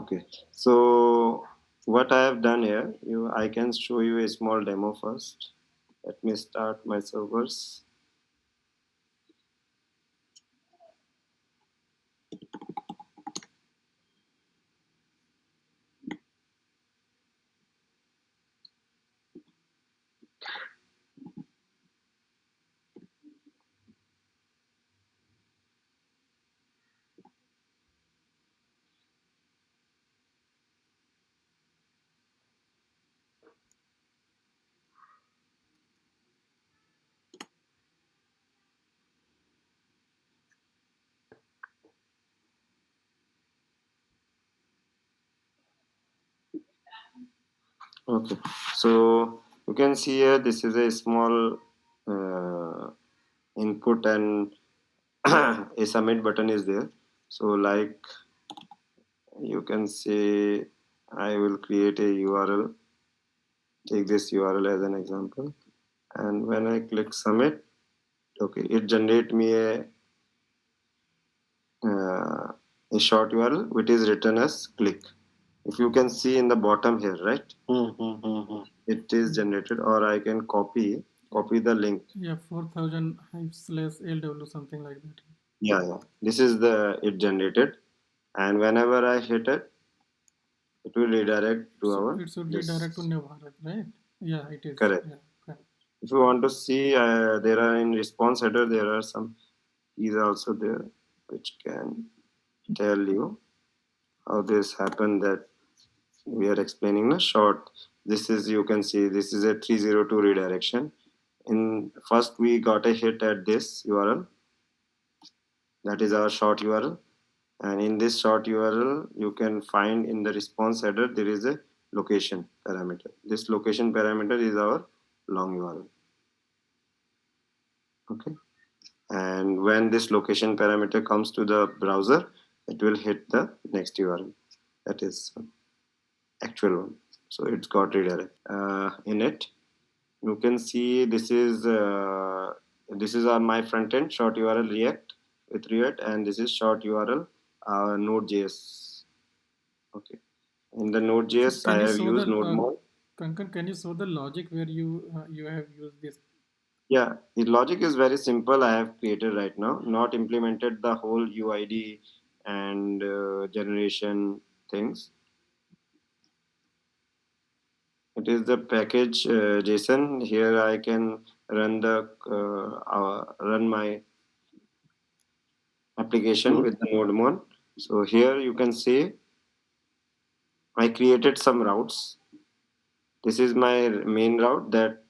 Okay, so what I have done here, I can show you a small demo first. Let me start my servers. Okay, so you can see here this is a small input and a submit button is there. So like you can say I will create a URL, take this URL as an example, and when I click submit, okay, it generate me uh, a short URL which is written as click. If you can see in the bottom here, right? It is generated, or I can copy the link. Yeah, 4000 /LW, something like that. Yeah. This is the it generated, and whenever I hit it, it will redirect to So our it should this. redirect to New Bharat, right? Yeah, it is. Correct. Yeah, correct. If you want to see, there are in response header, there are some keys also there, which can tell you how this happened that we are explaining a short. This is, you can see, this is a 302 redirection. In first, we got a hit at this URL. That is our short URL. And in this short URL, you can find in the response header, there is a location parameter. This location parameter is our long URL. Okay. And when this location parameter comes to the browser, it will hit the next URL. That is actual one. So it's got redirect. In it, you can see this is on my front end short URL React with React, and this is short URL Node.js. Okay. In the Node.js, Can I you have show used the Node more. Kankan? Can you show the logic where you have used this? Yeah, the logic is very simple. I have created right now, not implemented the whole UID and generation things. It is the package JSON. Here I can run run my application with the node one. So here you can see I created some routes. This is my main route that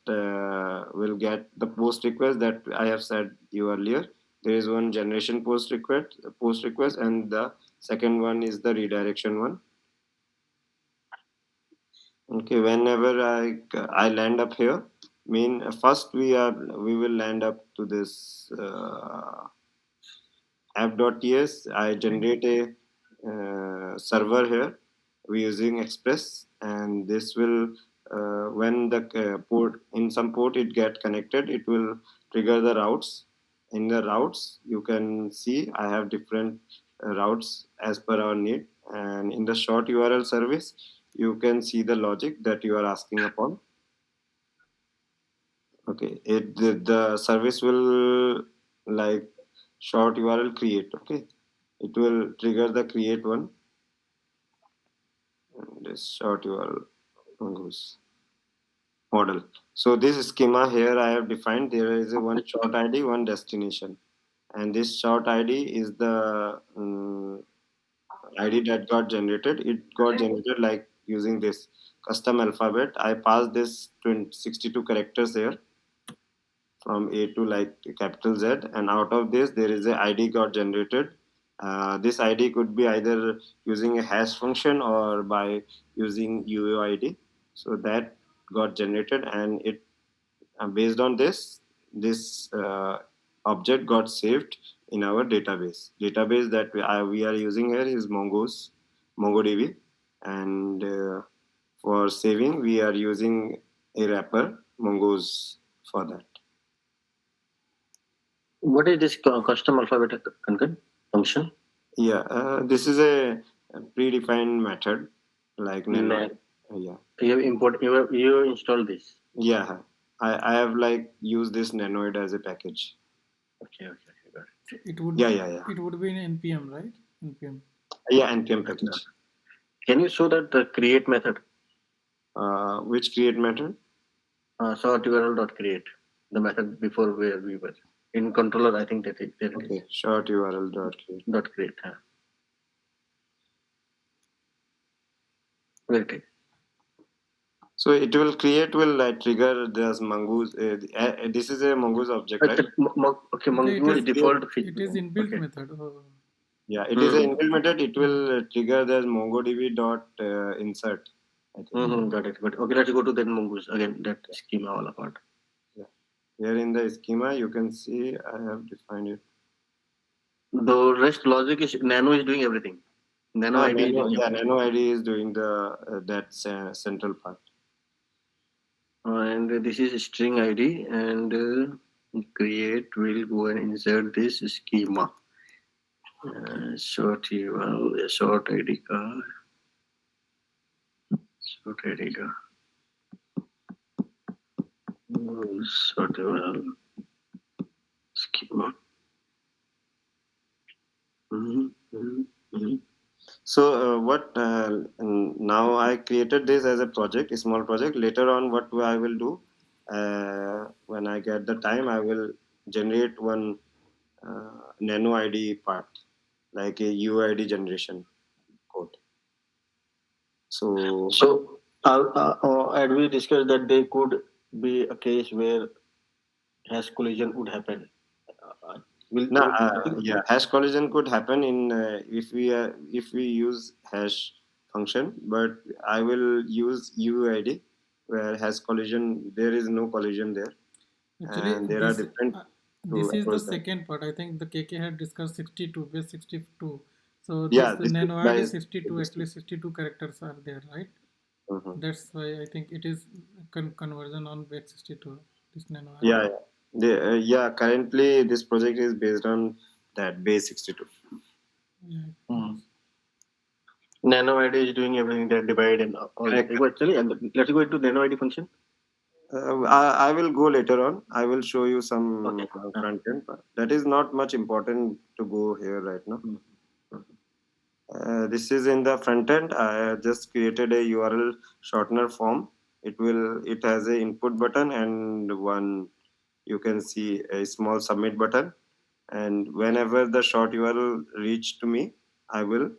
will get the post request that I have said you earlier. There is one generation post request, and the second one is the redirection one. Okay, whenever I land up here, first we will land up to this app.ts. I generate a server here. We're using Express, and this will when the port in some port it get connected, it will trigger the routes. In the routes, you can see I have different routes as per our need, and in the short URL service, you can see the logic that you are asking upon. Okay, the service will like short URL create. Okay, it will trigger the create one. And this short URL goes model. So this schema here I have defined. There is a one short ID, one destination, and this short ID is the ID that got generated. It got generated like using this custom alphabet. I passed this 62 characters here from A to like capital Z, and out of this there is a ID got generated. This ID could be either using a hash function or by using UUID. So that got generated, and it based on this object got saved in our database. Database that we are using here is MongoDB, and for saving we are using a wrapper Mongoose for that. What is this custom alphabet function? Yeah, this is a predefined method like nano. Yeah. You import. You install this. Yeah. I have like used this nanoid as a package. Okay. Got it. So it would Yeah. it would be in npm, right? Npm. Yeah, npm package. Can you show that the create method? Which create method? Sort URL dot create, the method before where we were in controller. I think that there it Okay, is. short URL dot create. Dot create. Where it is. So it will create will trigger this mongoose. This is a mongoose object, right? Okay, Okay, mongoose default feature. it is inbuilt Okay. method. Oh. Yeah, it is an inbuilt method. It will trigger the MongoDB dot insert. I think. Got it. Okay, let's go to that mongoose again. That schema all apart. Yeah. Here in the schema, you can see I have defined it. The rest logic is Nano is doing everything. Nano ID is doing everything. Nano ID is doing the that central part. And this is string ID, and create will go and insert this schema. Short URL, short ID card, short ID card. Short URL schema. So what now I created this as a project, a small project. Later on, what I will do when I get the time, I will generate one nano ID part, like a UID generation code. So As we discussed that there could be a case where hash collision would happen. yeah, hash collision could happen in if we use hash function, but I will use UID where hash collision there is no collision there, Actually, and there are different this is the approach that. second part. I think the KK had discussed 62, base 62. So Yeah, this this is nano by ID 62, actually 62 characters are there, right? Mhm. That's why I think it is conversion on base 62. This nano ID. Yeah. Yeah. Currently, this project is based on that base 62. Yeah. Nano ID is doing everything that divide and all. Correct. Actually, and let's go into nano ID function. I will go later on. I will show you some front end. That is not much important to go here right now. This is in the front end. I just created a URL shortener form. It has a input button and one you can see a small submit button. And whenever the short URL reach to me, I will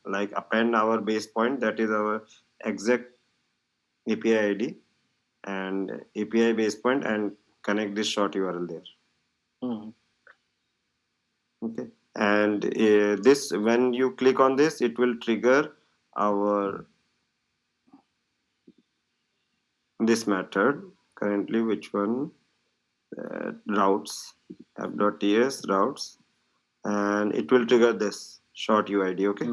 like append our base point, that is our exact API ID and API base point, and connect this short URL there. Okay, and this when you click on this, it will trigger our this method currently, which one, routes, f.ts routes, and it will trigger this short UID. Okay,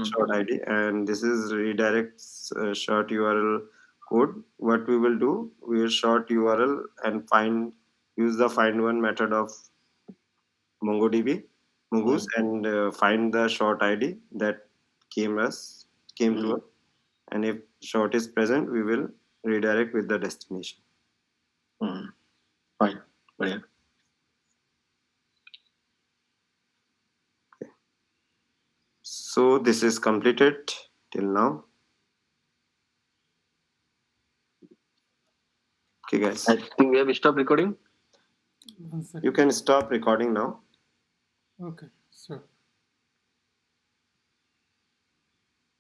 short ID, and this is redirects short URL code. What we will do, we will short URL and use the find one method of MongoDB, Mongoose, and find the short ID that came to us. And if short is present, we will redirect with the destination. Fine. Brilliant. So this is completed till now. Okay, guys. I think we have stopped recording. One second. You can stop recording now. Okay, sure.